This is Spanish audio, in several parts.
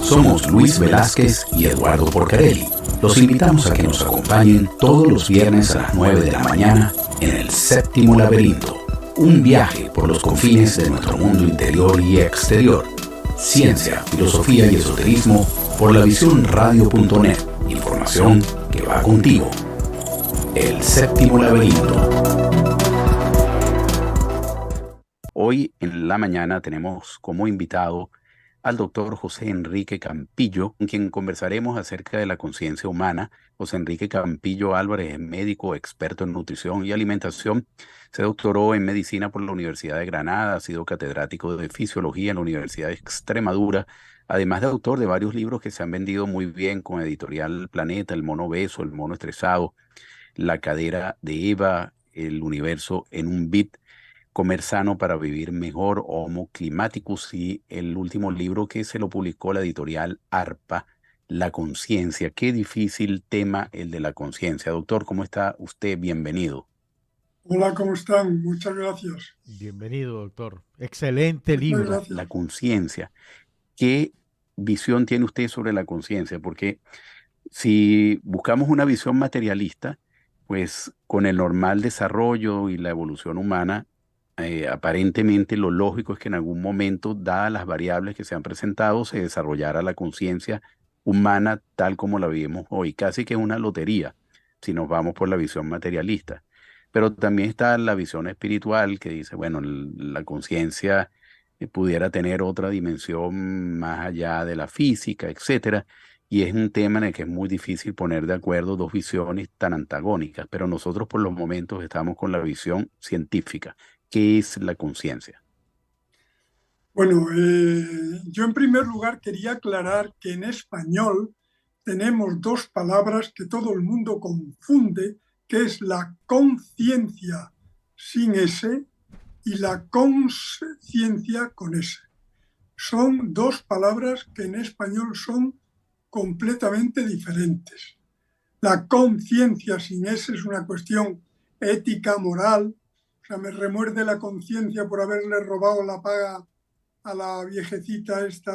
Somos Luis Velázquez y Eduardo Porcarelli. Los invitamos a que nos acompañen todos los viernes a las 9 de la mañana en El Séptimo Laberinto. Un viaje por los confines de nuestro mundo interior y exterior. Ciencia, filosofía y esoterismo por lavisiónradio.net. Información que va contigo. El Séptimo Laberinto. Hoy en la mañana tenemos como invitado al doctor José Enrique Campillo, con quien conversaremos acerca de la conciencia humana. José Enrique Campillo Álvarez es médico, experto en nutrición y alimentación. Se doctoró en medicina por la Universidad de Granada, ha sido catedrático de fisiología en la Universidad de Extremadura, además de autor de varios libros que se han vendido muy bien con Editorial Planeta, El mono obeso, El mono estresado, La cadera de Eva, El universo en un bit, Comer sano para vivir mejor, Homo Climaticus, y el último libro que se lo publicó la editorial ARPA, La conciencia. Qué difícil tema el de la conciencia. Doctor, ¿cómo está usted? Bienvenido. Hola, ¿cómo están? Muchas gracias. Bienvenido, doctor. Excelente Muchas libro. gracias. La conciencia. ¿Qué visión tiene usted sobre la conciencia? Porque si buscamos una visión materialista, pues con el normal desarrollo y la evolución humana, aparentemente lo lógico es que en algún momento, dadas las variables que se han presentado, se desarrollara la conciencia humana tal como la vivimos hoy. Casi que es una lotería si nos vamos por la visión materialista. Pero también está la visión espiritual que dice, bueno, la conciencia pudiera tener otra dimensión más allá de la física, etcétera. Y es un tema en el que es muy difícil poner de acuerdo dos visiones tan antagónicas, pero nosotros por los momentos estamos con la visión científica. ¿Qué es la conciencia? Bueno, yo en primer lugar quería aclarar que en español tenemos dos palabras que todo el mundo confunde, que es la conciencia sin S y la consciencia con S. Son dos palabras que en español son completamente diferentes. La conciencia sin S es una cuestión ética, moral. O sea, me remuerde la conciencia por haberle robado la paga a la viejecita esta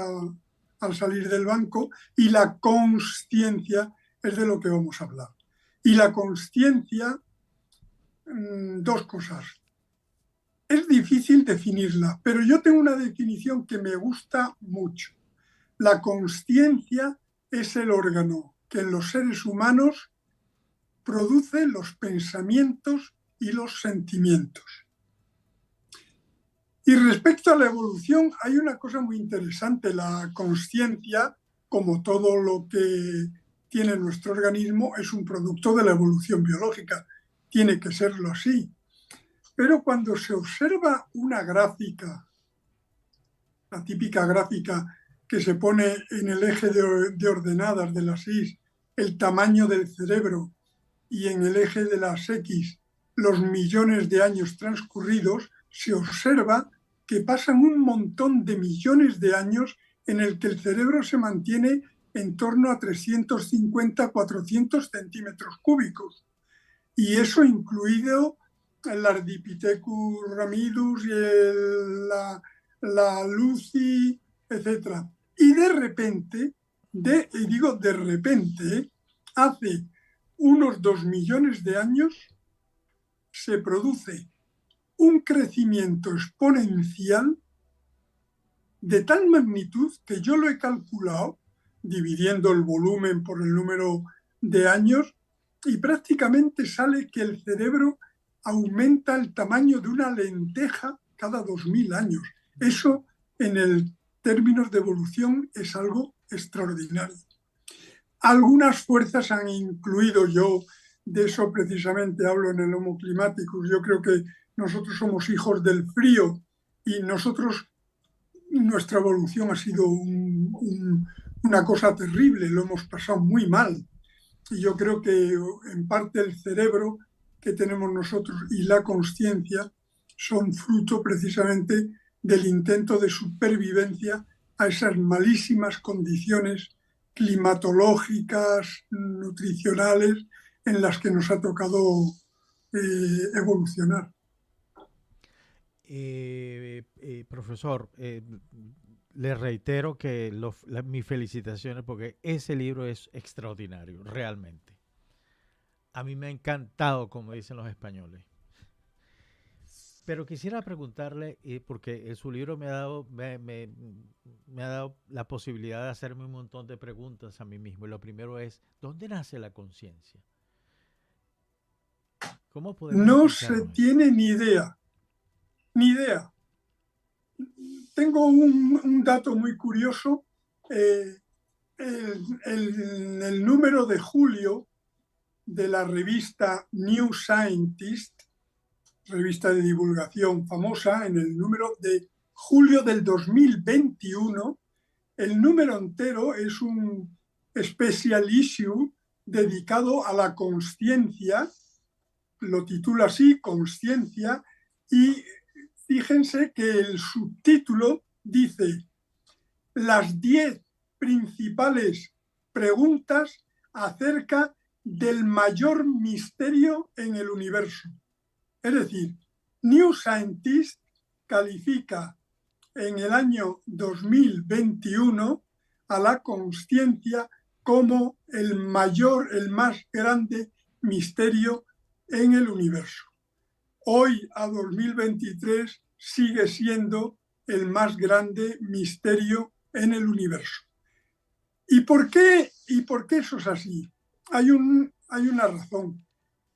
al salir del banco, y la consciencia es de lo que vamos a hablar. Y la consciencia, dos cosas. Es difícil definirla, pero yo tengo una definición que me gusta mucho. La consciencia es el órgano que en los seres humanos produce los pensamientos y los sentimientos. Y respecto a la evolución, hay una cosa muy interesante. La consciencia, como todo lo que tiene nuestro organismo, es un producto de la evolución biológica. Tiene que serlo así. Pero cuando se observa una gráfica, la típica gráfica que se pone en el eje de ordenadas de las Y, el tamaño del cerebro, y en el eje de las X, los millones de años transcurridos, se observa que pasan un montón de millones de años en el que el cerebro se mantiene en torno a 350-400 centímetros cúbicos. Y eso incluido el Ardipithecus ramidus y la Lucy, etc. Y de repente, hace unos 2 millones de años se produce un crecimiento exponencial de tal magnitud que yo lo he calculado dividiendo el volumen por el número de años, y prácticamente sale que el cerebro aumenta el tamaño de una lenteja cada 2000 años. Eso en términos de evolución es algo extraordinario. Algunas fuerzas han incluido, yo de eso precisamente hablo en el Homo Climaticus. Yo creo que nosotros somos hijos del frío y nuestra evolución ha sido una cosa terrible, lo hemos pasado muy mal. Y yo creo que en parte el cerebro que tenemos nosotros y la consciencia son fruto precisamente del intento de supervivencia a esas malísimas condiciones climatológicas, nutricionales, en las que nos ha tocado evolucionar. Profesor, le reitero que mis felicitaciones porque ese libro es extraordinario, realmente. A mí me ha encantado, como dicen los españoles. Pero quisiera preguntarle, porque su libro me ha dado la posibilidad de hacerme un montón de preguntas a mí mismo. Y lo primero es, ¿dónde nace la conciencia? ¿Cómo podemos No se explicarnos eso? tiene ni idea, ni idea. Tengo un dato muy curioso. Eh, el número de julio de la revista New Scientist, revista de divulgación famosa, en el número de julio del 2021, el número entero es un special issue dedicado a la consciencia, lo titula así, Consciencia, y fíjense que el subtítulo dice las 10 principales preguntas acerca del mayor misterio en el universo. Es decir, New Scientist califica en el año 2021 a la consciencia como el mayor, el más grande misterio en el universo. Hoy, a 2023, sigue siendo el más grande misterio en el universo. ¿Y por qué eso es así? Hay una razón.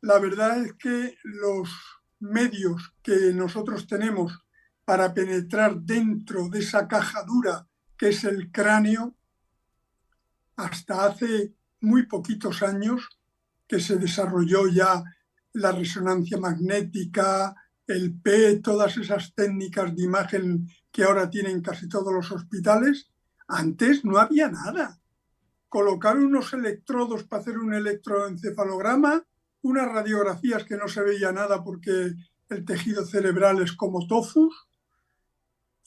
La verdad es que los medios que nosotros tenemos para penetrar dentro de esa caja dura que es el cráneo, hasta hace muy poquitos años que se desarrolló ya la resonancia magnética, el PET, todas esas técnicas de imagen que ahora tienen casi todos los hospitales, antes no había nada. Colocar unos electrodos para hacer un electroencefalograma, unas radiografías que no se veía nada porque el tejido cerebral es como tofu.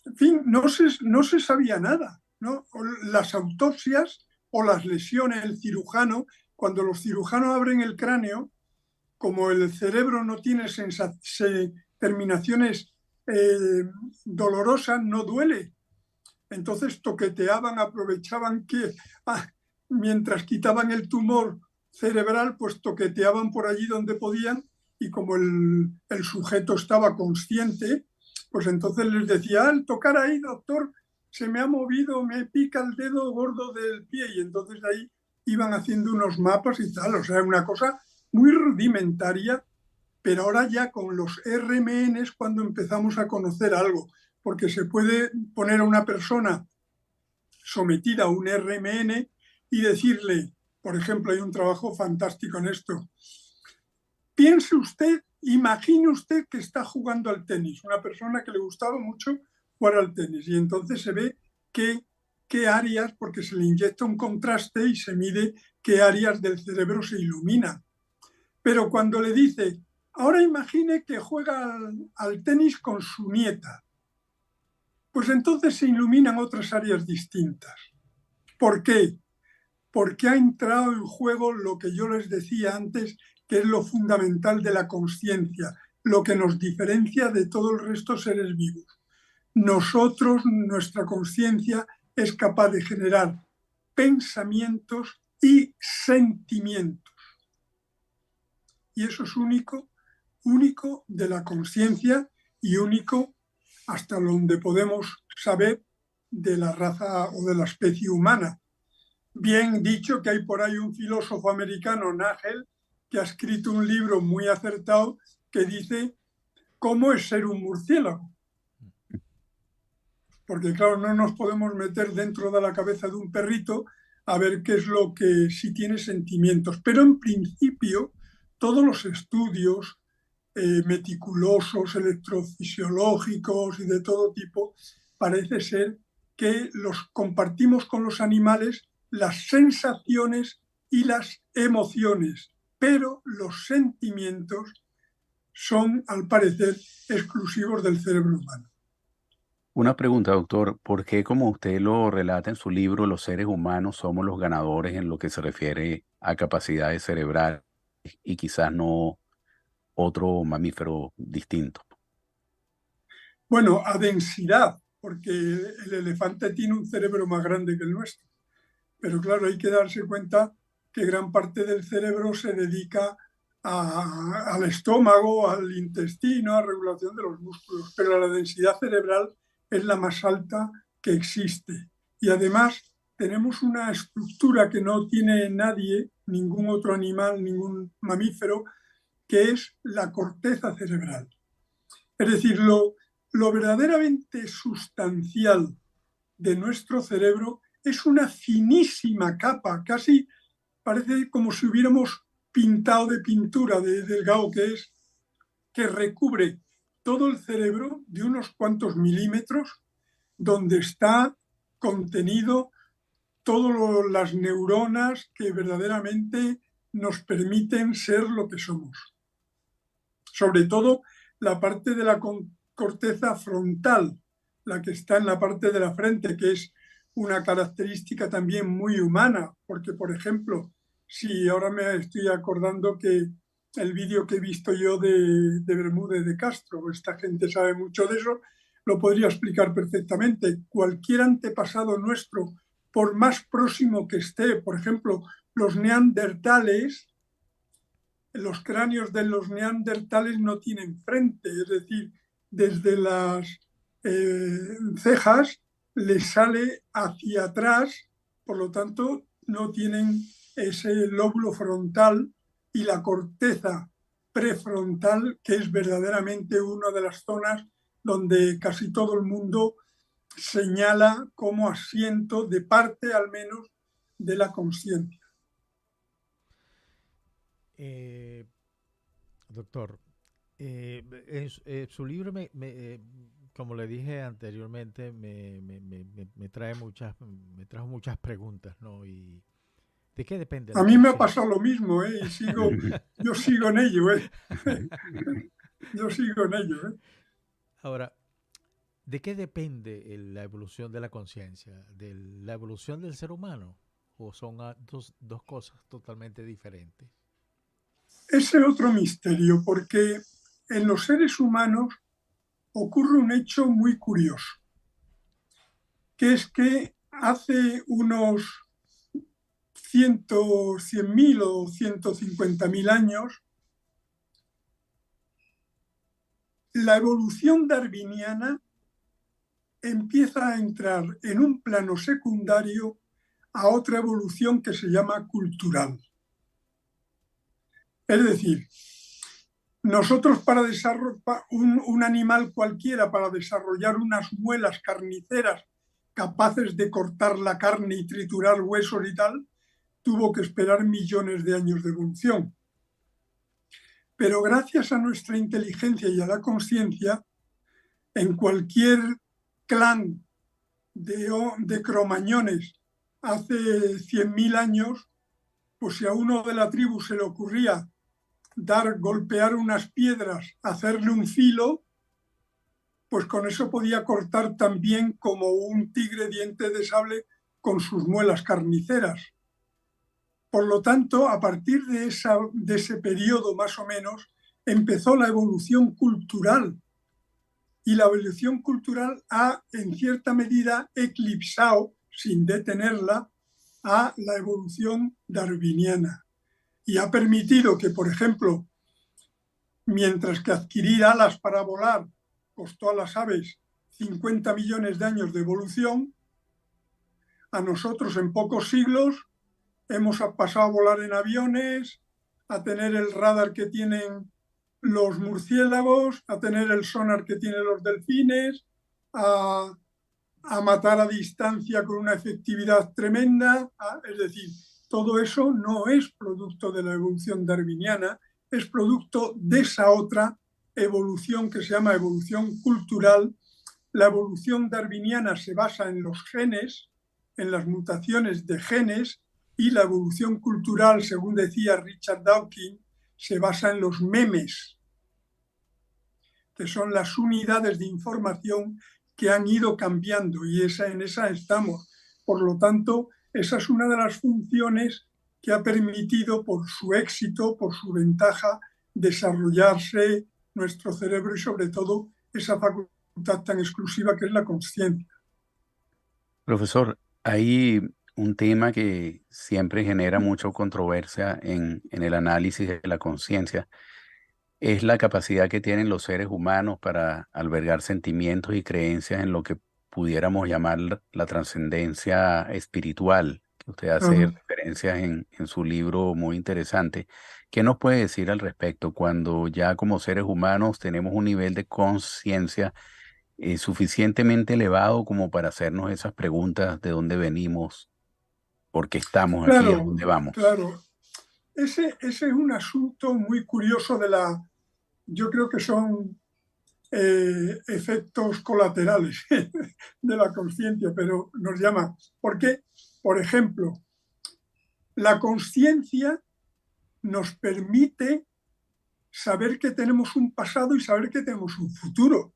En fin, no se sabía nada, ¿no? Las autopsias o las lesiones, el cirujano, cuando los cirujanos abren el cráneo, como el cerebro no tiene terminaciones dolorosas, no duele. Entonces toqueteaban, aprovechaban que mientras quitaban el tumor cerebral, pues toqueteaban por allí donde podían y como el sujeto estaba consciente, pues entonces les decía, al tocar ahí, doctor, se me ha movido, me pica el dedo gordo del pie y entonces de ahí iban haciendo unos mapas y tal, o sea, una cosa muy rudimentaria, pero ahora ya con los RMN es cuando empezamos a conocer algo, porque se puede poner a una persona sometida a un RMN y decirle, por ejemplo, hay un trabajo fantástico en esto, piense usted, imagine usted que está jugando al tenis, una persona que le gustaba mucho jugar al tenis, y entonces se ve qué áreas, porque se le inyecta un contraste y se mide qué áreas del cerebro se iluminan. Pero cuando le dice, ahora imagine que juega al tenis con su nieta, pues entonces se iluminan otras áreas distintas. ¿Por qué? Porque ha entrado en juego lo que yo les decía antes, que es lo fundamental de la consciencia, lo que nos diferencia de todo el resto de seres vivos. Nosotros, nuestra consciencia es capaz de generar pensamientos y sentimientos. Y eso es único de la conciencia y único hasta donde podemos saber de la raza o de la especie humana. Bien dicho que hay por ahí un filósofo americano, Nagel, que ha escrito un libro muy acertado que dice cómo es ser un murciélago. Porque claro, no nos podemos meter dentro de la cabeza de un perrito a ver qué es lo que si tiene sentimientos. Pero en principio, todos los estudios meticulosos, electrofisiológicos y de todo tipo, parece ser que los compartimos con los animales las sensaciones y las emociones, pero los sentimientos son, al parecer, exclusivos del cerebro humano. Una pregunta, doctor. ¿Por qué, como usted lo relata en su libro, los seres humanos somos los ganadores en lo que se refiere a capacidades cerebrales y quizás no otro mamífero distinto? Bueno, a densidad, porque el elefante tiene un cerebro más grande que el nuestro. Pero claro, hay que darse cuenta que gran parte del cerebro se dedica al estómago, al intestino, a regulación de los músculos, pero la densidad cerebral es la más alta que existe. Y además tenemos una estructura que no tiene nadie, ningún otro animal, ningún mamífero, que es la corteza cerebral. Es decir, lo verdaderamente sustancial de nuestro cerebro es una finísima capa, casi parece como si hubiéramos pintado de pintura de delgado que es, que recubre todo el cerebro de unos cuantos milímetros, donde está contenido todas las neuronas que verdaderamente nos permiten ser lo que somos. Sobre todo la parte de la corteza frontal, la que está en la parte de la frente, que es una característica también muy humana, porque, por ejemplo, si ahora me estoy acordando que el vídeo que he visto yo de Bermúdez de Castro, esta gente sabe mucho de eso, lo podría explicar perfectamente. Cualquier antepasado nuestro, por más próximo que esté, por ejemplo, los neandertales, los cráneos de los neandertales no tienen frente, es decir, desde las cejas les sale hacia atrás, por lo tanto no tienen ese lóbulo frontal y la corteza prefrontal, que es verdaderamente una de las zonas donde casi todo el mundo señala como asiento de parte al menos de la consciencia. Doctor, en su libro, como le dije anteriormente, me trajo muchas preguntas, ¿no? Y ¿de qué depende A la mí me ha conciencia? pasado lo mismo, ¿eh? Y yo sigo en ello, ¿eh? Yo sigo en ello, ¿eh? Ahora, ¿de qué depende la evolución de la conciencia? ¿De la evolución del ser humano? ¿O son dos cosas totalmente diferentes? Ese otro misterio, porque en los seres humanos ocurre un hecho muy curioso, que es que hace unos 100.000 o 150.000 años, la evolución darwiniana empieza a entrar en un plano secundario a otra evolución que se llama cultural. Es decir, nosotros para desarrollar un animal cualquiera, para desarrollar unas muelas carniceras capaces de cortar la carne y triturar huesos y tal, tuvo que esperar millones de años de evolución. Pero gracias a nuestra inteligencia y a la conciencia, en cualquier clan de cromañones hace 100.000 años, pues si a uno de la tribu se le ocurría golpear unas piedras, hacerle un filo, pues con eso podía cortar también como un tigre diente de sable con sus muelas carniceras. Por lo tanto, a partir de ese periodo más o menos, empezó la evolución cultural. Y la evolución cultural ha, en cierta medida, eclipsado, sin detenerla, a la evolución darwiniana. Y ha permitido que, por ejemplo, mientras que adquirir alas para volar costó a las aves 50 millones de años de evolución, a nosotros en pocos siglos hemos pasado a volar en aviones, a tener el radar que tienen los murciélagos, a tener el sonar que tienen los delfines, a matar a distancia con una efectividad tremenda. Es decir, todo eso no es producto de la evolución darwiniana, es producto de esa otra evolución que se llama evolución cultural. La evolución darwiniana se basa en los genes, en las mutaciones de genes, y la evolución cultural, según decía Richard Dawkins, se basa en los memes, que son las unidades de información que han ido cambiando, y en esa estamos. Por lo tanto, esa es una de las funciones que ha permitido, por su éxito, por su ventaja, desarrollarse nuestro cerebro y sobre todo esa facultad tan exclusiva que es la consciencia. Profesor, hay un tema que siempre genera mucha controversia en el análisis de la conciencia. Es la capacidad que tienen los seres humanos para albergar sentimientos y creencias en lo que pudiéramos llamar la trascendencia espiritual, que usted hace Ajá. referencias en su libro muy interesante. ¿Qué nos puede decir al respecto cuando ya como seres humanos tenemos un nivel de conciencia suficientemente elevado como para hacernos esas preguntas de dónde venimos, por qué estamos aquí, a Claro, dónde vamos? claro. Ese es un asunto muy curioso yo creo que son efectos colaterales de la conciencia, pero nos llama. ¿Por qué? Por ejemplo, la conciencia nos permite saber que tenemos un pasado y saber que tenemos un futuro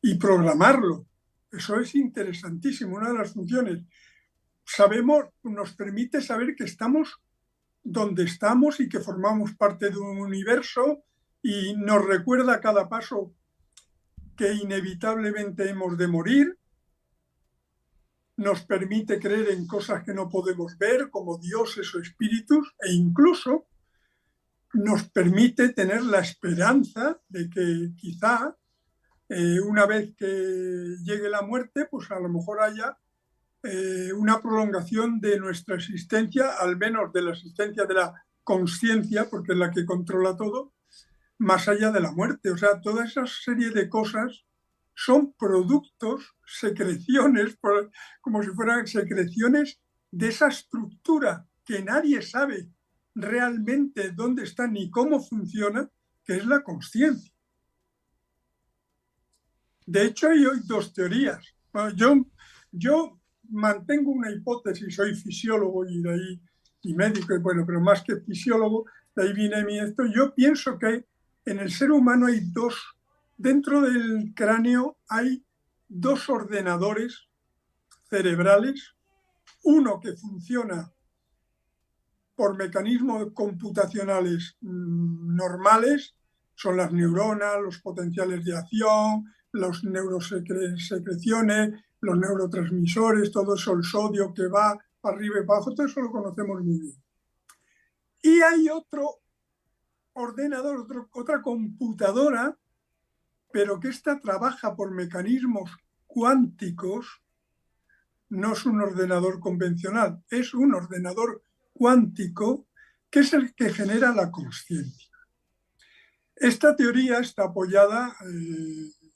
y programarlo. Eso es interesantísimo, una de las funciones. Nos permite saber que estamos donde estamos y que formamos parte de un universo y nos recuerda a cada paso que inevitablemente hemos de morir, nos permite creer en cosas que no podemos ver, como dioses o espíritus, e incluso nos permite tener la esperanza de que quizá una vez que llegue la muerte, pues a lo mejor haya una prolongación de nuestra existencia, al menos de la existencia de la conciencia, porque es la que controla todo, más allá de la muerte. O sea, toda esa serie de cosas son productos, secreciones, como si fueran secreciones de esa estructura que nadie sabe realmente dónde está ni cómo funciona, que es la consciencia. De hecho, hay hoy dos teorías. Bueno, yo mantengo una hipótesis, soy fisiólogo y de ahí, y médico, bueno, pero más que fisiólogo, de ahí viene mi esto. Yo pienso que en el ser humano hay dentro del cráneo hay dos ordenadores cerebrales, uno que funciona por mecanismos computacionales normales, son las neuronas, los potenciales de acción, las neurosecreciones, los neurotransmisores, todo eso, el sodio que va para arriba y para abajo, todo eso lo conocemos muy bien. Y hay otro ordenador, otra computadora, pero que esta trabaja por mecanismos cuánticos, no es un ordenador convencional, es un ordenador cuántico que es el que genera la consciencia. Esta teoría está apoyada,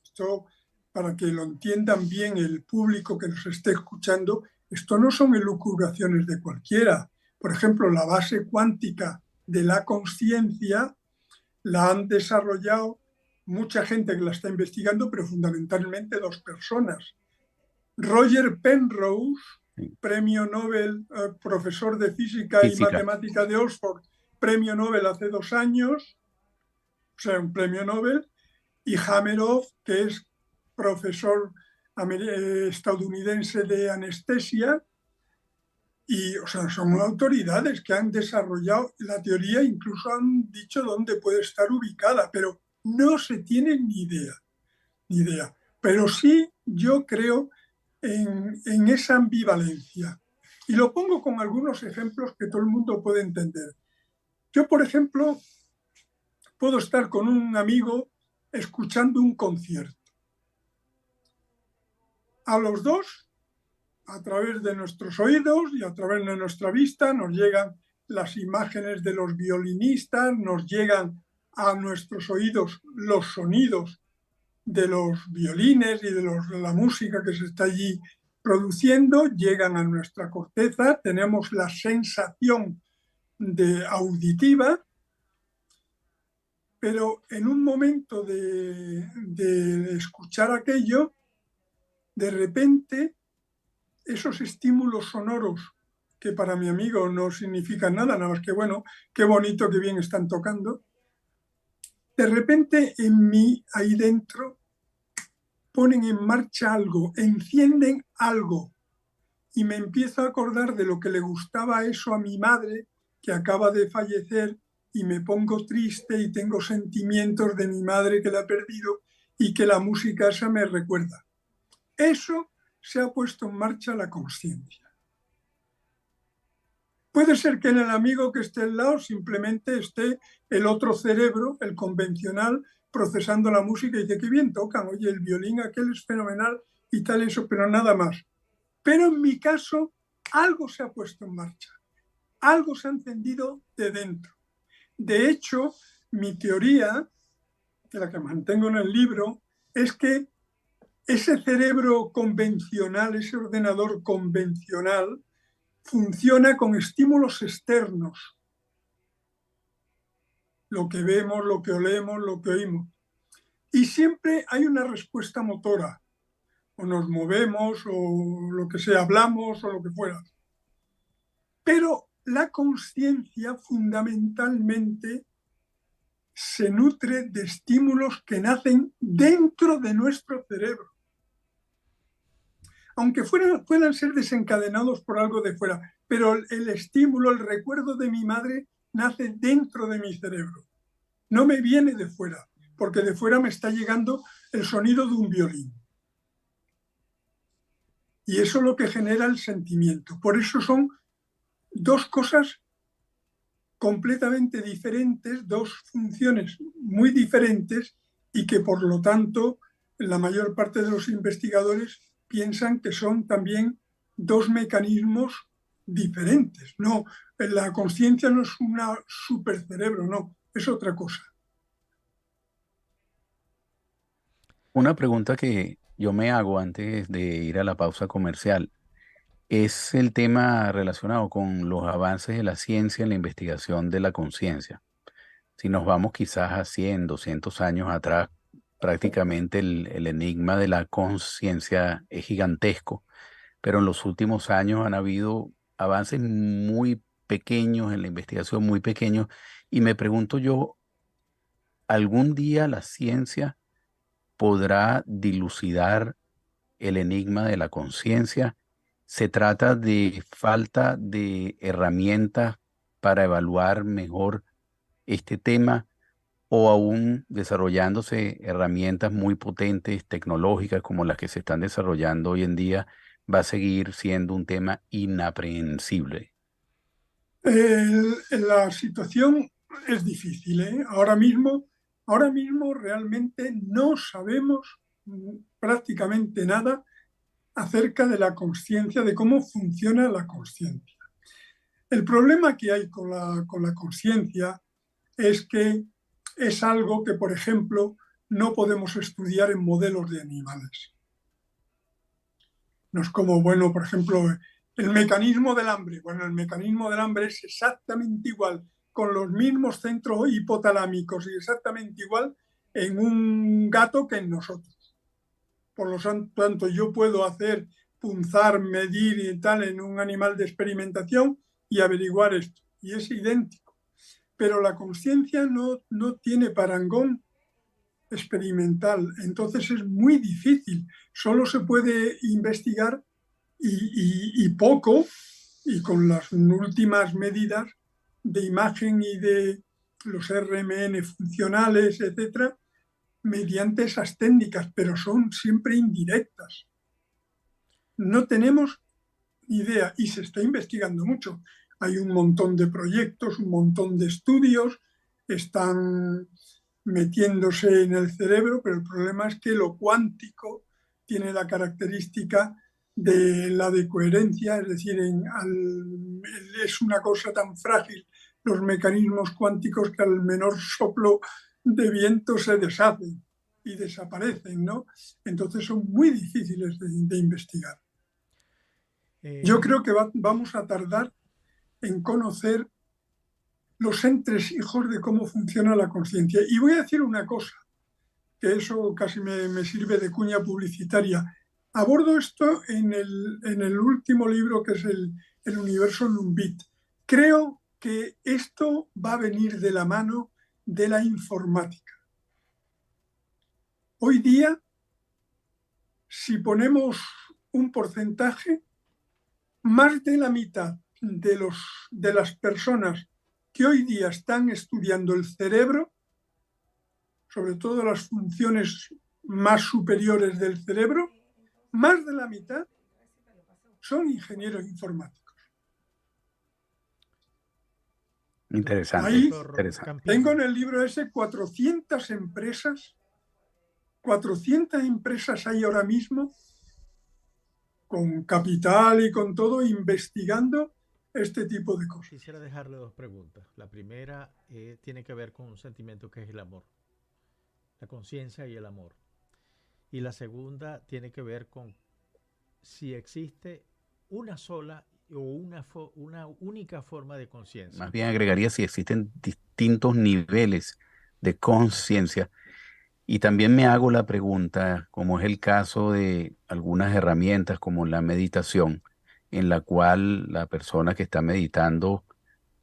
esto para que lo entiendan bien el público que nos esté escuchando, esto no son elucubraciones de cualquiera. Por ejemplo, la base cuántica de la consciencia la han desarrollado mucha gente que la está investigando, pero fundamentalmente dos personas. Roger Penrose, premio Nobel, profesor de física y Física. matemática de Oxford, premio Nobel hace 2 años, o sea, un premio Nobel, y Hameroff, que es profesor estadounidense de anestesia, y, o sea, son autoridades que han desarrollado la teoría, incluso han dicho dónde puede estar ubicada, pero no se tiene ni idea. Pero sí yo creo en esa ambivalencia. Y lo pongo con algunos ejemplos que todo el mundo puede entender. Yo, por ejemplo, puedo estar con un amigo escuchando un concierto. A los dos, a través de nuestros oídos y a través de nuestra vista, nos llegan las imágenes de los violinistas, nos llegan a nuestros oídos los sonidos de los violines y de la música que se está allí produciendo, llegan a nuestra corteza, tenemos la sensación auditiva, pero en un momento de escuchar aquello, de repente esos estímulos sonoros que para mi amigo no significan nada más que, bueno, qué bonito, qué bien están tocando, de repente en mí, ahí dentro, ponen en marcha algo, encienden algo, y me empiezo a acordar de lo que le gustaba eso a mi madre, que acaba de fallecer y me pongo triste y tengo sentimientos de mi madre que la he perdido y que la música esa me recuerda. Eso se ha puesto en marcha la consciencia. Puede ser que en el amigo que esté al lado simplemente esté el otro cerebro, el convencional, procesando la música y dice, qué bien tocan, oye, el violín aquel es fenomenal y tal, eso, pero nada más. Pero en mi caso, algo se ha puesto en marcha, algo se ha encendido de dentro. De hecho, mi teoría, que la que mantengo en el libro, es que ese cerebro convencional, ese ordenador convencional, funciona con estímulos externos. Lo que vemos, lo que olemos, lo que oímos. Y siempre hay una respuesta motora. O nos movemos, o lo que sea, hablamos, o lo que fuera. Pero la consciencia fundamentalmente se nutre de estímulos que nacen dentro de nuestro cerebro. Aunque puedan ser desencadenados por algo de fuera, pero el estímulo, el recuerdo de mi madre nace dentro de mi cerebro. No me viene de fuera, porque de fuera me está llegando el sonido de un violín. Y eso es lo que genera el sentimiento. Por eso son dos cosas completamente diferentes, dos funciones muy diferentes y que por lo tanto la mayor parte de los investigadores piensan que son también dos mecanismos diferentes. No, la conciencia no es un supercerebro, no, es otra cosa. Una pregunta que yo me hago antes de ir a la pausa comercial es el tema relacionado con los avances de la ciencia en la investigación de la conciencia. Si nos vamos quizás a 100, 200 años atrás, prácticamente el enigma de la conciencia es gigantesco, pero en los últimos años han habido avances muy pequeños en la investigación, muy pequeños, y me pregunto yo, ¿algún día la ciencia podrá dilucidar el enigma de la conciencia? ¿Se trata de falta de herramientas para evaluar mejor este tema o aún desarrollándose herramientas muy potentes tecnológicas como las que se están desarrollando hoy en día, va a seguir siendo un tema inaprehensible? La situación es difícil, ¿eh? Ahora mismo realmente no sabemos prácticamente nada acerca de la consciencia, de cómo funciona la consciencia. El problema que hay con la consciencia es que es algo que, por ejemplo, no podemos estudiar en modelos de animales. No es como, bueno, por ejemplo, el mecanismo del hambre. Bueno, el mecanismo del hambre es exactamente igual, con los mismos centros hipotalámicos y exactamente igual en un gato que en nosotros. Por lo tanto, yo puedo hacer punzar, medir y tal en un animal de experimentación y averiguar esto. Y es idéntico. Pero la conciencia no tiene parangón experimental. Entonces es muy difícil. Solo se puede investigar y poco, y con las últimas medidas de imagen y de los RMN funcionales, etcétera, mediante esas técnicas, pero son siempre indirectas. No tenemos idea y se está investigando mucho. Hay un montón de proyectos, un montón de estudios, están metiéndose en el cerebro, pero el problema es que lo cuántico tiene la característica de la decoherencia, es decir, es una cosa tan frágil los mecanismos cuánticos que al menor soplo de viento se deshacen y desaparecen, ¿no? Entonces son muy difíciles de investigar. Yo creo que vamos a tardar en conocer los entresijos de cómo funciona la conciencia. Y voy a decir una cosa, que eso casi me sirve de cuña publicitaria. Abordo esto en el último libro, que es el Universo Lumbit. Creo que esto va a venir de la mano de la informática. Hoy día, si ponemos un porcentaje, más de la mitad de las personas que hoy día están estudiando el cerebro, sobre todo las funciones más superiores del cerebro, más de la mitad son ingenieros informáticos. Interesante, Ahí interesante. tengo en el libro ese 400 empresas hay ahora mismo con capital y con todo investigando este tipo de cosas. Quisiera dejarle dos preguntas. La primera tiene que ver con un sentimiento que es el amor, la conciencia y el amor. Y la segunda tiene que ver con si existe una sola o una única forma de conciencia. Más bien agregaría si existen distintos niveles de conciencia. Y también me hago la pregunta, como es el caso de algunas herramientas como la meditación, en la cual la persona que está meditando,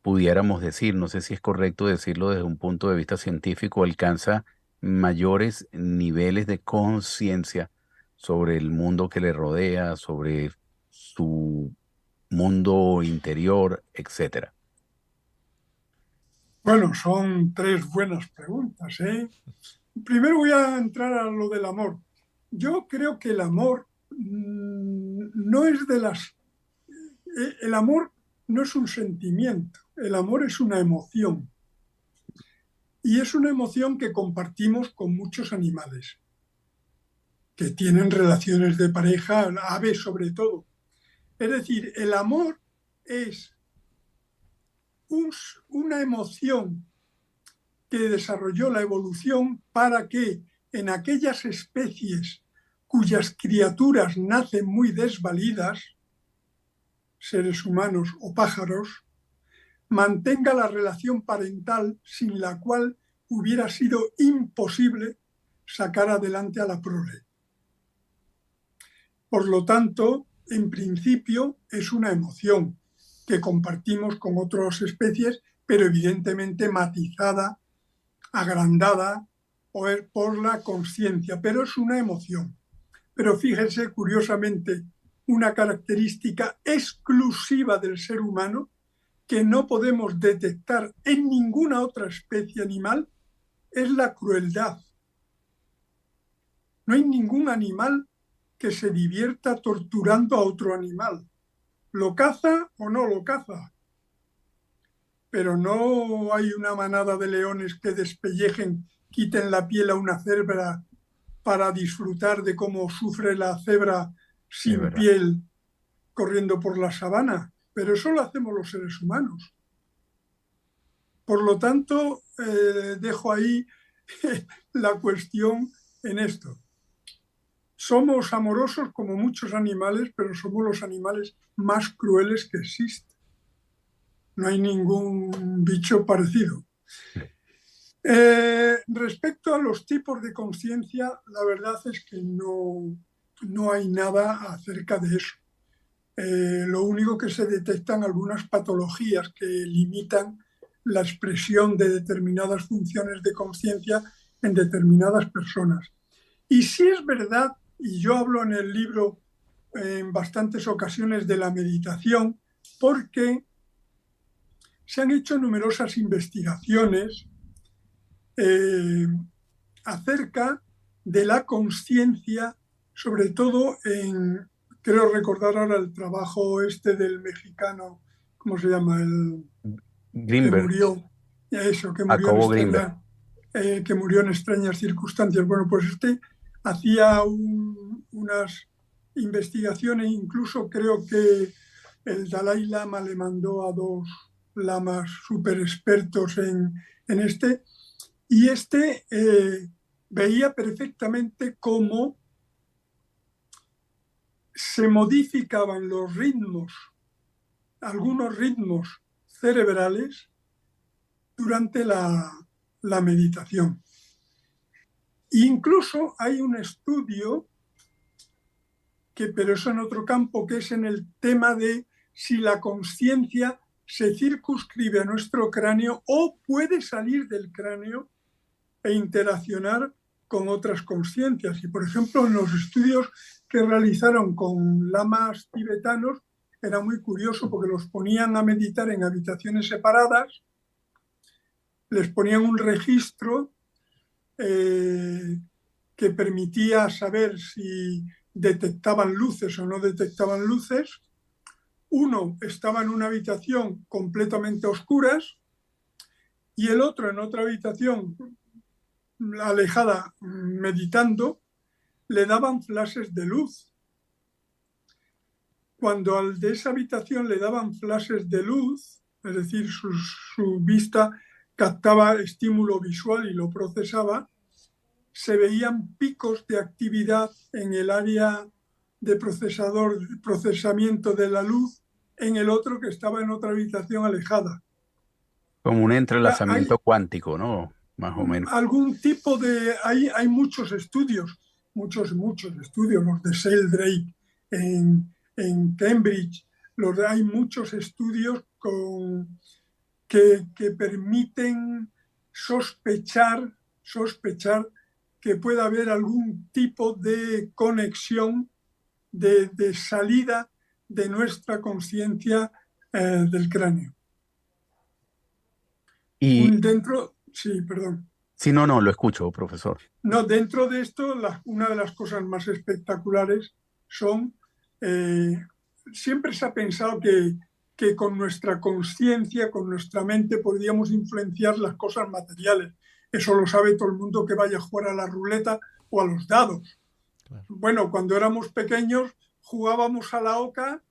pudiéramos decir, no sé si es correcto decirlo desde un punto de vista científico, alcanza mayores niveles de conciencia sobre el mundo que le rodea, sobre su mundo interior, etcétera. Bueno, son tres buenas preguntas, ¿eh? Primero voy a entrar a lo del amor. Yo creo que el amor no es de las... El amor no es un sentimiento, el amor es una emoción. Y es una emoción que compartimos con muchos animales, que tienen relaciones de pareja, aves sobre todo. Es decir, el amor es una emoción que desarrolló la evolución para que en aquellas especies cuyas criaturas nacen muy desvalidas, seres humanos o pájaros, mantenga la relación parental sin la cual hubiera sido imposible sacar adelante a la prole. Por lo tanto, en principio es una emoción que compartimos con otras especies, pero evidentemente matizada, agrandada por la conciencia, pero es una emoción. Pero fíjense, curiosamente, una característica exclusiva del ser humano que no podemos detectar en ninguna otra especie animal es la crueldad. No hay ningún animal que se divierta torturando a otro animal. Lo caza o no lo caza. Pero no hay una manada de leones que despellejen, quiten la piel a una cebra para disfrutar de cómo sufre la cebra sin piel corriendo por la sabana. Pero eso lo hacemos los seres humanos. Por lo tanto, dejo ahí la cuestión en esto. Somos amorosos como muchos animales, pero somos los animales más crueles que existen. No hay ningún bicho parecido. Respecto a los tipos de conciencia, la verdad es que no hay nada acerca de eso. Lo único que se detectan algunas patologías que limitan la expresión de determinadas funciones de conciencia en determinadas personas. Y sí es verdad, y yo hablo en el libro en bastantes ocasiones de la meditación, porque se han hecho numerosas investigaciones acerca de la conciencia, sobre todo creo recordar ahora el trabajo del mexicano, ¿cómo se llama? Greenberg. Que murió en extrañas circunstancias. Bueno, pues hacía unas investigaciones, incluso creo que el Dalai Lama le mandó a 2 lamas súper expertos en y veía perfectamente cómo se modificaban los ritmos, algunos ritmos cerebrales durante la meditación. Incluso hay un estudio, pero eso en otro campo, que es en el tema de si la conciencia se circunscribe a nuestro cráneo o puede salir del cráneo e interaccionar con otras conciencias. Y, por ejemplo, en los estudios que realizaron con lamas tibetanos, era muy curioso porque los ponían a meditar en habitaciones separadas les ponían un registro que permitía saber si detectaban luces o no detectaban luces. Uno estaba en una habitación completamente a oscuras y el otro en otra habitación alejada meditando, le daban flashes de luz. Cuando al de esa habitación le daban flashes de luz, es decir, su vista captaba estímulo visual y lo procesaba, se veían picos de actividad en el área de procesamiento de la luz en el otro que estaba en otra habitación alejada. Como un Hay entrelazamiento cuántico, ¿no? Más o menos. algún tipo de... Hay muchos estudios, muchos estudios, los de Sheldrake en Cambridge, hay muchos estudios que permiten sospechar que pueda haber algún tipo de conexión de salida de nuestra conciencia del cráneo. Y Sí, perdón. sí, no, no, lo escucho, profesor. No, dentro de esto, una de las cosas más espectaculares son, siempre se ha pensado que con nuestra conciencia, con nuestra mente, podríamos influenciar las cosas materiales. Eso lo sabe todo el mundo que vaya a jugar a la ruleta o a los dados. Claro. Bueno, cuando éramos pequeños jugábamos a la oca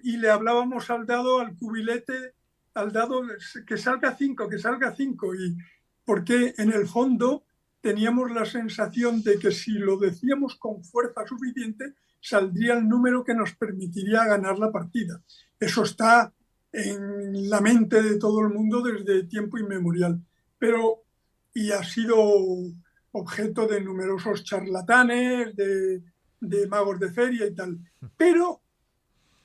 y le hablábamos al dado, al cubilete, al dado, que salga 5, que salga 5. Y porque en el fondo teníamos la sensación de que si lo decíamos con fuerza suficiente, saldría el número que nos permitiría ganar la partida. Eso está en la mente de todo el mundo desde tiempo inmemorial. Y ha sido objeto de numerosos charlatanes, de magos de feria y tal. Pero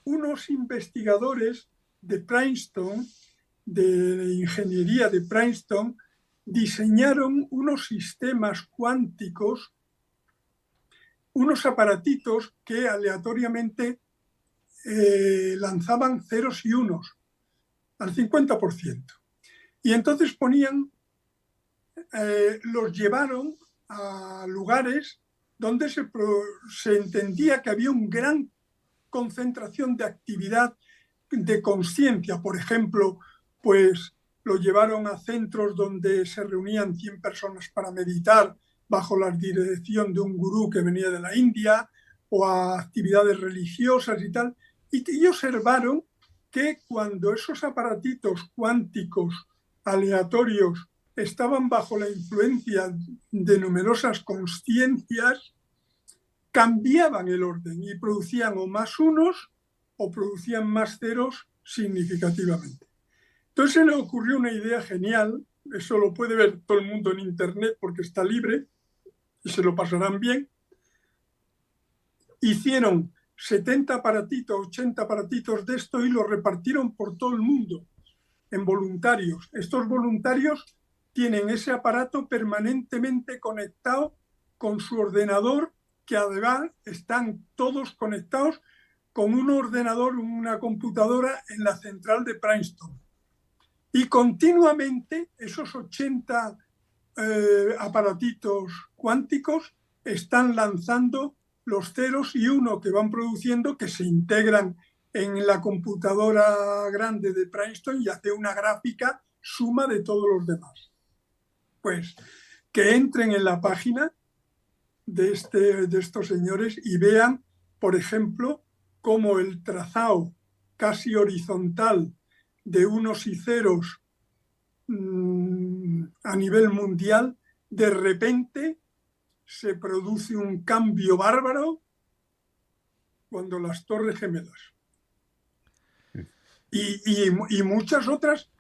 unos investigadores de Princeton, de ingeniería de Princeton, diseñaron unos sistemas cuánticos, unos aparatitos que aleatoriamente lanzaban ceros y unos al 50%. Y entonces los llevaron a lugares donde se entendía que había un gran concentración de actividad de conciencia. Por ejemplo, pues lo llevaron a centros donde se reunían 100 personas para meditar bajo la dirección de un gurú que venía de la India, o a actividades religiosas y tal, y observaron que cuando esos aparatitos cuánticos aleatorios estaban bajo la influencia de numerosas conciencias, cambiaban el orden y producían o más unos o producían más ceros significativamente. Entonces se le ocurrió una idea genial, eso lo puede ver todo el mundo en internet porque está libre y se lo pasarán bien. Hicieron 70 aparatitos, 80 aparatitos de esto y los repartieron por todo el mundo en voluntarios. Estos voluntarios tienen ese aparato permanentemente conectado con su ordenador, que además están todos conectados con un ordenador, una computadora en la central de Princeton. Y continuamente esos 80 aparatitos cuánticos están lanzando los ceros y uno que van produciendo, que se integran en la computadora grande de Princeton y hace una gráfica suma de todos los demás. Pues que entren en la página de estos señores y vean, por ejemplo, cómo el trazado casi horizontal de unos y ceros a nivel mundial, de repente se produce un cambio bárbaro cuando las Torres Gemelas. Y muchas otras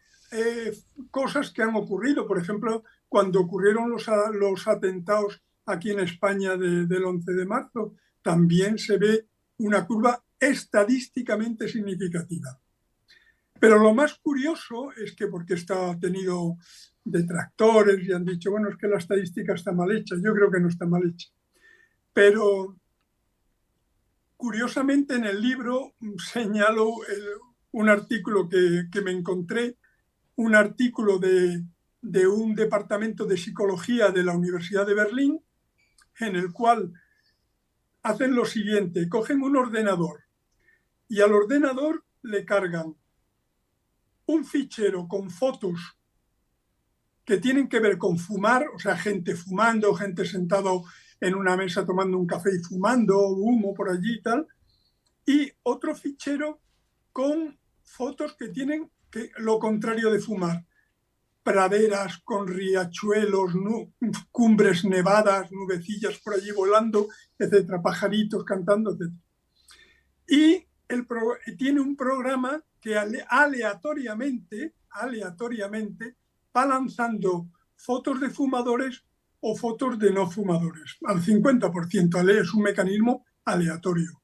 cosas que han ocurrido. Por ejemplo, cuando ocurrieron los atentados aquí en España del 11 de marzo, también se ve una curva estadísticamente significativa. Pero lo más curioso es que, porque ha tenido detractores y han dicho, bueno, es que la estadística está mal hecha. Yo creo que no está mal hecha. Pero curiosamente en el libro señalo un artículo que me encontré, un artículo de de un departamento de psicología de la Universidad de Berlín, en el cual hacen lo siguiente: cogen un ordenador y al ordenador le cargan un fichero con fotos que tienen que ver con fumar, o sea, gente fumando, gente sentado en una mesa tomando un café y fumando, humo por allí y tal, y otro fichero con fotos que tienen lo contrario de fumar: praderas con riachuelos, cumbres nevadas, nubecillas por allí volando, etcétera, pajaritos cantando, etcétera. Y tiene un programa que aleatoriamente va lanzando fotos de fumadores o fotos de no fumadores, al 50%. Es un mecanismo aleatorio.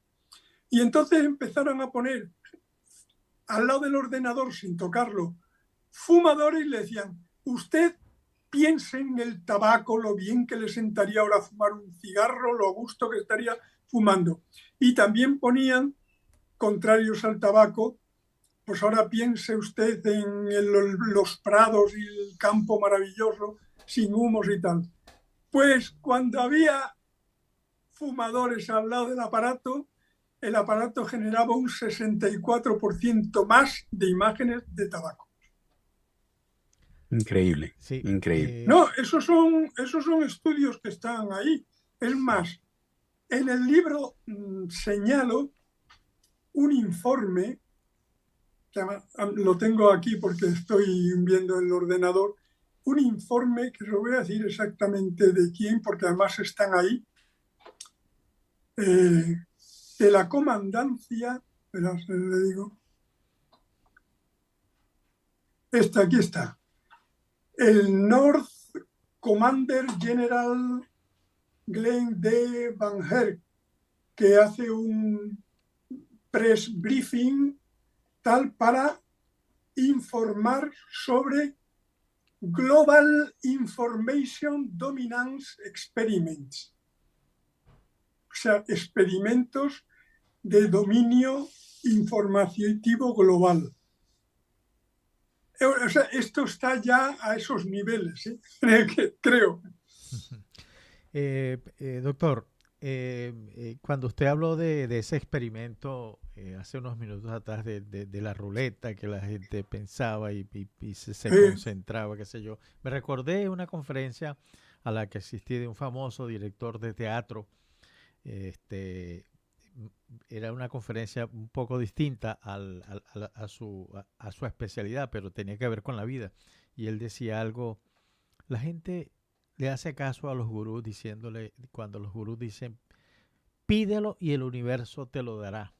Y entonces empezaron a poner al lado del ordenador, sin tocarlo, fumadores, y le decían: usted piense en el tabaco, lo bien que le sentaría ahora fumar un cigarro, lo a gusto que estaría fumando. Y también ponían, contrarios al tabaco, pues ahora piense usted en los prados y el campo maravilloso, sin humos y tal. Pues cuando había fumadores al lado del aparato, el aparato generaba un 64% más de imágenes de tabaco. Increíble, Sí, increíble. No, esos son estudios que están ahí. Es más, en el libro señalo un informe, que lo tengo aquí porque estoy viendo el ordenador, un informe que lo voy a decir exactamente de quién, porque además están ahí, de la comandancia, espera, se le digo, aquí está, el North Commander General Glenn D. Van Herk, que hace un press briefing tal para informar sobre Global Information Dominance Experiments, o sea, experimentos de dominio informativo global. O sea, esto está ya a esos niveles, ¿eh? Creo. Doctor, cuando usted habló de ese experimento hace unos minutos atrás de la ruleta, que la gente pensaba y se concentraba, qué sé yo, me recordé una conferencia a la que asistí de un famoso director de teatro. Era una conferencia un poco distinta a su especialidad, pero tenía que ver con la vida. Y él decía algo: la gente le hace caso a los gurús diciéndole, cuando los gurús dicen, pídelo y el universo te lo dará.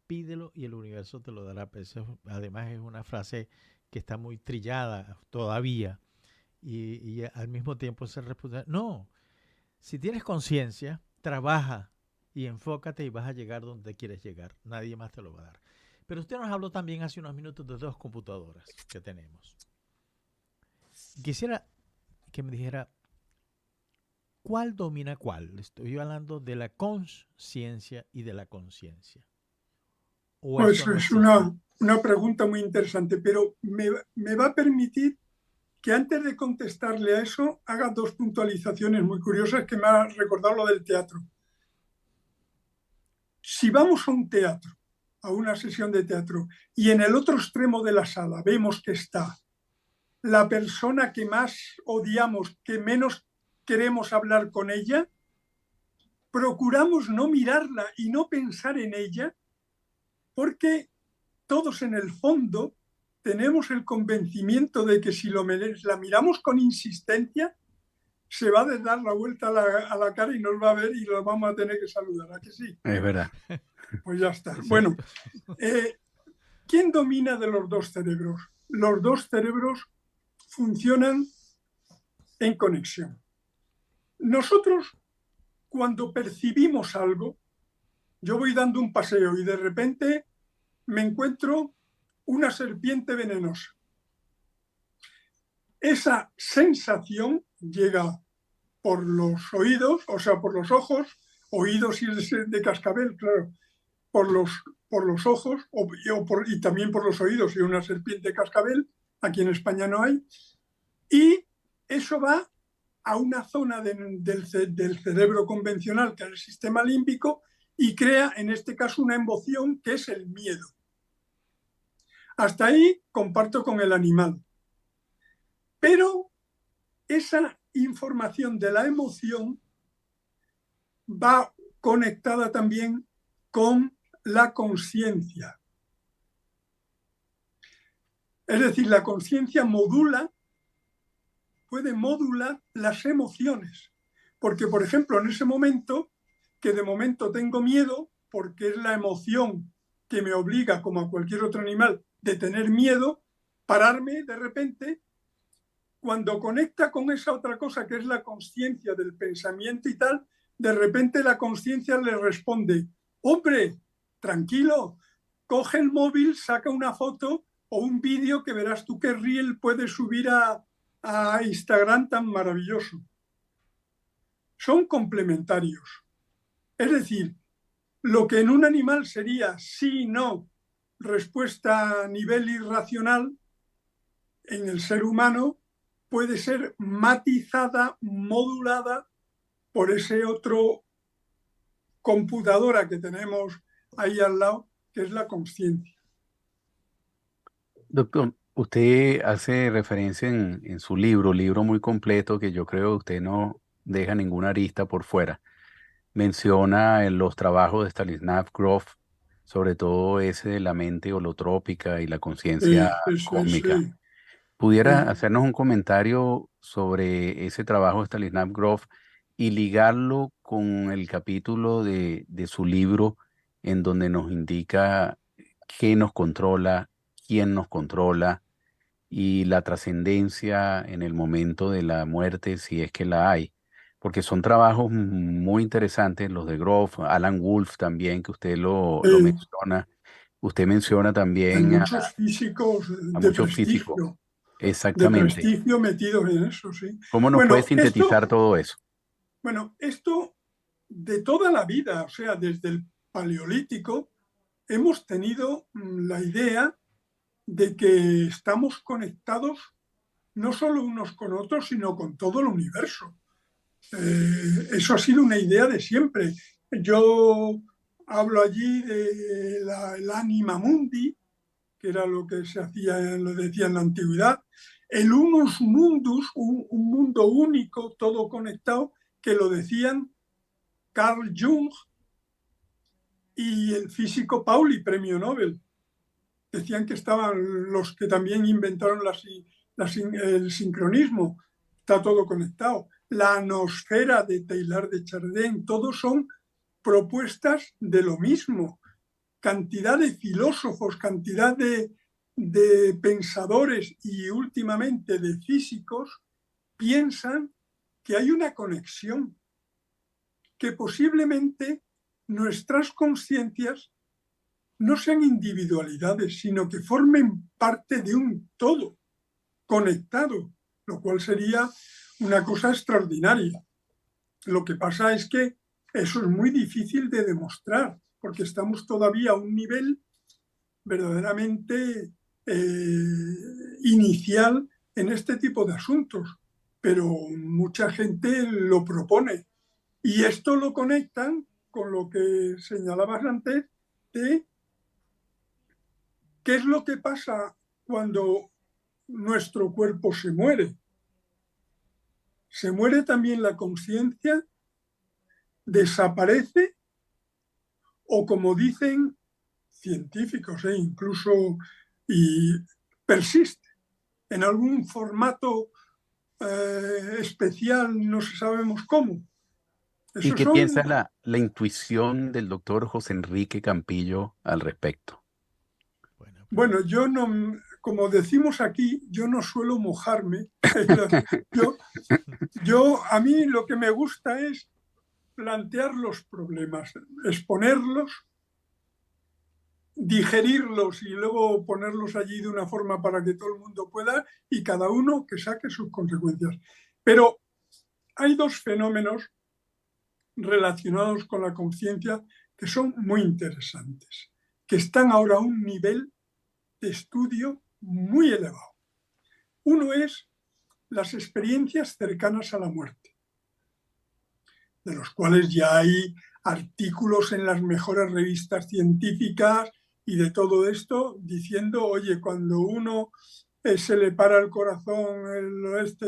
Pídelo y el universo te lo dará. Pero eso, además, es una frase que está muy trillada todavía. Y al mismo tiempo se responde: no, si tienes conciencia, trabaja y enfócate y vas a llegar donde quieres llegar. Nadie más te lo va a dar. Pero usted nos habló también hace unos minutos de 2 computadoras que tenemos. Quisiera que me dijera, ¿cuál domina cuál? Estoy hablando de la consciencia y de la conciencia. Pues no es una pregunta muy interesante, pero me va a permitir que antes de contestarle a eso haga 2 puntualizaciones muy curiosas que me ha recordado lo del teatro. Si vamos a un teatro, a una sesión de teatro, y en el otro extremo de la sala vemos que está la persona que más odiamos, que menos queremos hablar con ella, procuramos no mirarla y no pensar en ella, porque todos en el fondo tenemos el convencimiento de que si la miramos con insistencia, se va a dar la vuelta a la cara y nos va a ver y lo vamos a tener que saludar. ¿A que sí? Es verdad. Pues ya está. Bueno, ¿quién domina de los 2 cerebros? Los 2 cerebros funcionan en conexión. Nosotros, cuando percibimos algo, yo voy dando un paseo y de repente me encuentro una serpiente venenosa. Esa sensación llega por los oídos, o sea, por los ojos, oídos si es de cascabel, claro, por los ojos y también por los oídos, si es una serpiente cascabel, aquí en España no hay, Y eso va a una zona del cerebro convencional, que es el sistema límbico, y crea, en este caso, una emoción que es el miedo. Hasta ahí comparto con el animal. Pero esa información de la emoción va conectada también con la conciencia. Es decir, la conciencia puede modular las emociones. Porque, por ejemplo, en ese momento, que de momento tengo miedo, porque es la emoción que me obliga, como a cualquier otro animal, de tener miedo, pararme de repente, cuando conecta con esa otra cosa que es la conciencia del pensamiento y tal, de repente la conciencia le responde: hombre, tranquilo, coge el móvil, saca una foto o un vídeo que verás tú qué reel puedes subir a Instagram tan maravilloso. Son complementarios. Es decir, lo que en un animal sería sí, no, respuesta a nivel irracional, en el ser humano puede ser matizada, modulada por ese otro computadora que tenemos ahí al lado, que es la conciencia. Doctor, usted hace referencia en su libro muy completo que yo creo que usted no deja ninguna arista por fuera. Menciona en los trabajos de Stanislav Grof, sobre todo ese de la mente holotrópica y la conciencia Eso es, cósmica. sí. ¿Pudiera hacernos un comentario sobre ese trabajo de Stanislav Grof y ligarlo con el capítulo de su libro en donde nos indica qué nos controla, quién nos controla y la trascendencia en el momento de la muerte, si es que la hay? Porque son trabajos muy interesantes, los de Grof, Alan Wolf también, que usted lo menciona. Usted menciona Hay también muchos físicos a muchos físicos. de Exactamente. prestigio metidos en eso, sí. ¿Cómo nos puede Bueno, sintetizar todo eso? esto de toda la vida, o sea, desde el Paleolítico, hemos tenido la idea de que estamos conectados no solo unos con otros, sino con todo el universo. Eso ha sido una idea de siempre. Yo hablo allí del anima mundi, que era lo que se hacía, lo decía en la antigüedad, el unus mundus, un mundo único, todo conectado, que lo decían Carl Jung y el físico Pauli, premio Nobel. Decían que estaban los que también inventaron el sincronismo, está todo conectado. La nosfera de Teilhard de Chardin, todos son propuestas de lo mismo. Cantidad de filósofos, cantidad de pensadores y últimamente de físicos piensan que hay una conexión, que posiblemente nuestras conciencias no sean individualidades, sino que formen parte de un todo conectado, lo cual sería una cosa extraordinaria. Lo que pasa es que eso es muy difícil de demostrar, porque estamos todavía a un nivel verdaderamente inicial en este tipo de asuntos, pero mucha gente lo propone. Y esto lo conectan con lo que señalabas antes de qué es lo que pasa cuando nuestro cuerpo se muere. Se muere también la conciencia, desaparece o, como dicen científicos, incluso y persiste en algún formato especial, no sabemos cómo. ¿Y Esos qué piensa son, la intuición del doctor José Enrique Campillo al respecto? Buena bueno, pregunta. yo no, como decimos aquí, yo no suelo mojarme. Yo, a mí lo que me gusta es plantear los problemas, exponerlos, digerirlos y luego ponerlos allí de una forma para que todo el mundo pueda y cada uno que saque sus consecuencias. Pero hay dos fenómenos relacionados con la conciencia que son muy interesantes, que están ahora a un nivel de estudio muy elevado. Uno es las experiencias cercanas a la muerte, de los cuales ya hay artículos en las mejores revistas científicas y de todo esto, diciendo, oye, cuando uno se le para el corazón,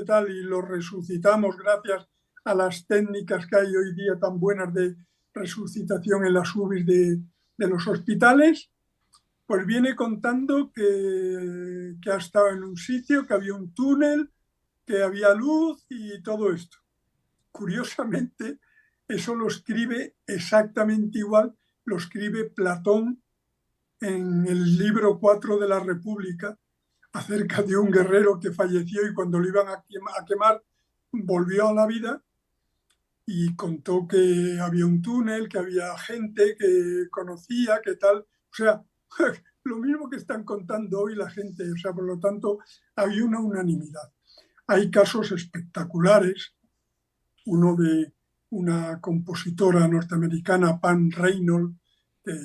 tal, y lo resucitamos gracias a las técnicas que hay hoy día tan buenas de resucitación en las UBIs de los hospitales, pues viene contando que ha estado en un sitio, que había un túnel, que había luz y todo esto. Curiosamente, eso lo escribe exactamente igual, lo escribe Platón en el libro 4 de la República, acerca de un guerrero que falleció y cuando lo iban a quemar volvió a la vida y contó que había un túnel, que había gente que conocía, que tal. O sea, lo mismo que están contando hoy la gente. O sea, por lo tanto, hay una unanimidad. Hay casos espectaculares. Uno de una compositora norteamericana, Pam Reynolds, que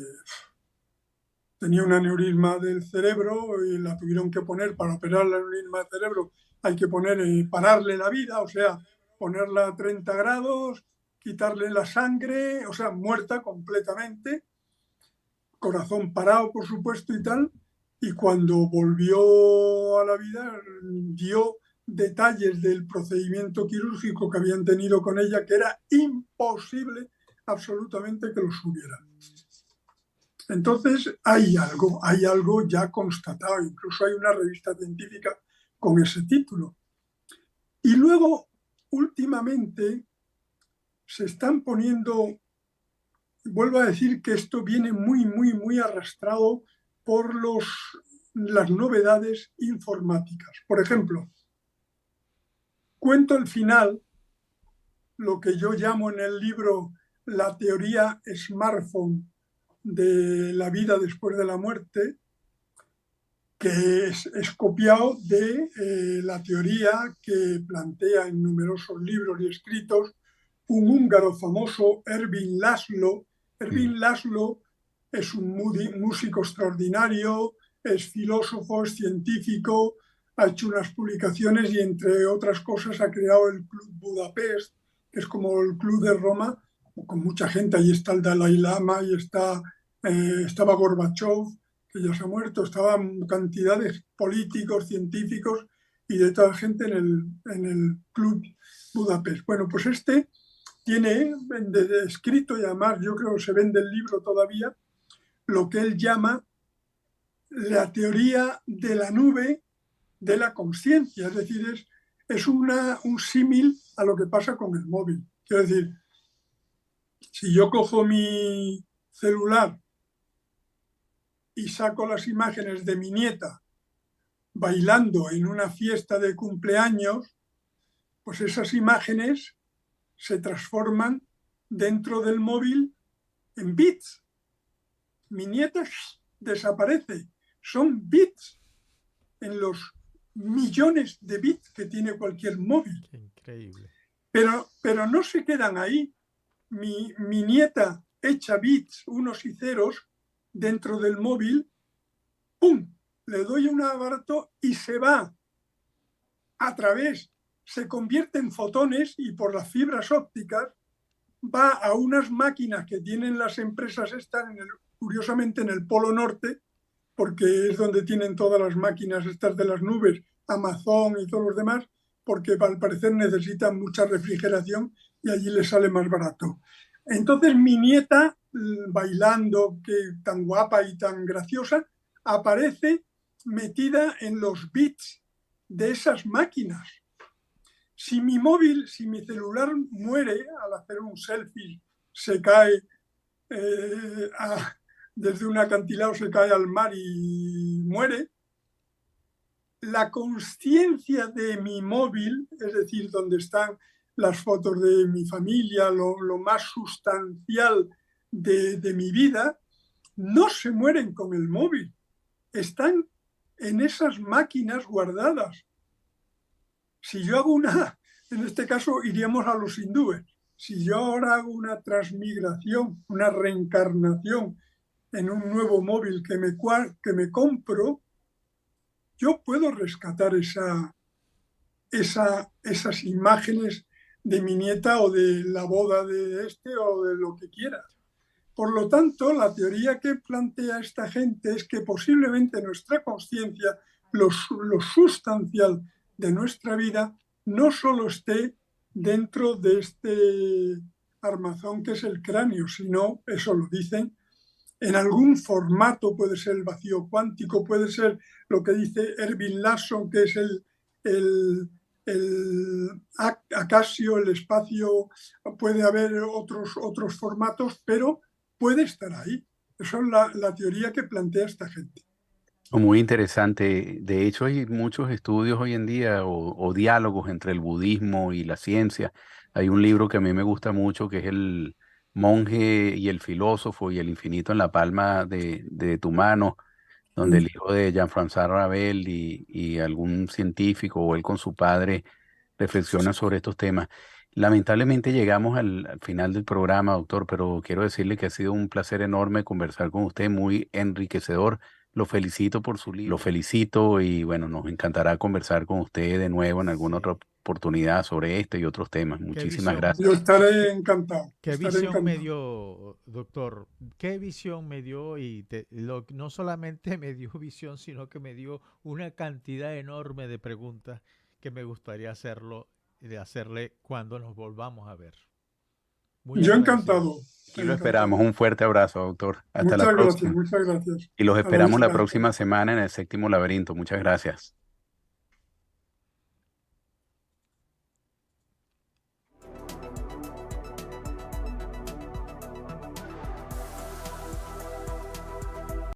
tenía un aneurisma del cerebro y la tuvieron que poner para operar el aneurisma del cerebro. Hay que pararle la vida, o sea, ponerla a 30 grados, quitarle la sangre, o sea, muerta completamente, corazón parado, por supuesto, y tal. Y cuando volvió a la vida, dio detalles del procedimiento quirúrgico que habían tenido con ella, que era imposible absolutamente que los hubiera. Entonces hay algo ya constatado, incluso hay una revista científica con ese título. Y luego, últimamente, se están poniendo, vuelvo a decir que esto viene muy arrastrado por las novedades informáticas. Por ejemplo, cuento el final, lo que yo llamo en el libro la teoría smartphone de la vida después de la muerte, que es copiado de la teoría que plantea en numerosos libros y escritos un húngaro famoso, Ervin Laszlo. Ervin Laszlo es un músico extraordinario, es filósofo, es científico, ha hecho unas publicaciones y entre otras cosas ha creado el Club Budapest, que es como el Club de Roma, con mucha gente. Ahí está el Dalai Lama, y estaba Gorbachev, que ya se ha muerto, estaban cantidades políticos, científicos y de toda gente en el Club Budapest. Bueno, pues tiene escrito, y además yo creo que se vende el libro todavía, lo que él llama la teoría de la nube de la consciencia. Es decir, es un símil a lo que pasa con el móvil. Quiero decir, si yo cojo mi celular y saco las imágenes de mi nieta bailando en una fiesta de cumpleaños, pues esas imágenes se transforman dentro del móvil en bits. Mi nieta desaparece. Son bits en los millones de bits que tiene cualquier móvil. Qué increíble. Pero no se quedan ahí. Mi nieta echa bits, unos y ceros, dentro del móvil, ¡pum! Le doy un aparato y se va se convierte en fotones y por las fibras ópticas va a unas máquinas que tienen las empresas curiosamente en el Polo Norte, porque es donde tienen todas las máquinas estas de las nubes, Amazon y todos los demás, porque al parecer necesitan mucha refrigeración y allí les sale más barato. Entonces mi nieta, bailando, que tan guapa y tan graciosa, aparece metida en los bits de esas máquinas. Si mi celular muere al hacer un selfie, se cae desde un acantilado, se cae al mar y muere, la consciencia de mi móvil, es decir, donde están las fotos de mi familia, lo más sustancial de mi vida, no se mueren con el móvil, están en esas máquinas guardadas. Si yo hago en este caso iríamos a los hindúes, si yo ahora hago una transmigración, una reencarnación en un nuevo móvil que me compro, yo puedo rescatar esas imágenes de mi nieta o de la boda de este o de lo que quiera. Por lo tanto, la teoría que plantea esta gente es que posiblemente nuestra conciencia, lo sustancial de nuestra vida, no solo esté dentro de este armazón que es el cráneo, sino, eso lo dicen, en algún formato, puede ser el vacío cuántico, puede ser lo que dice Erwin Larson, que es el acasio, el espacio, puede haber otros formatos, pero puede estar ahí. Esa es la teoría que plantea esta gente. Muy interesante. De hecho, hay muchos estudios hoy en día o diálogos entre el budismo y la ciencia. Hay un libro que a mí me gusta mucho que es El monje y el filósofo y el infinito en la palma de tu mano, donde el hijo de Jean-François Ravel y algún científico o él con su padre reflexionan sobre estos temas. Lamentablemente llegamos al final del programa, doctor, pero quiero decirle que ha sido un placer enorme conversar con usted, muy enriquecedor. Lo felicito por su libro. Lo felicito y bueno, nos encantará conversar con usted de nuevo en alguna otra Sí. oportunidad sobre este y otros temas. ¿Qué Muchísimas visión, Yo gracias. estaré encantado. qué Estaré visión me encantado. dio, doctor? ¿Qué visión me dio? Y no solamente me dio visión, sino que me dio una cantidad enorme de preguntas que me gustaría hacerle cuando nos volvamos a ver. Muy Yo agradecido. encantado. Aquí lo Encantado. esperamos. Un fuerte abrazo, doctor. Hasta la Muchas gracias, próxima. muchas gracias. Y los A la esperamos la vista. próxima semana en el séptimo laberinto. Muchas gracias.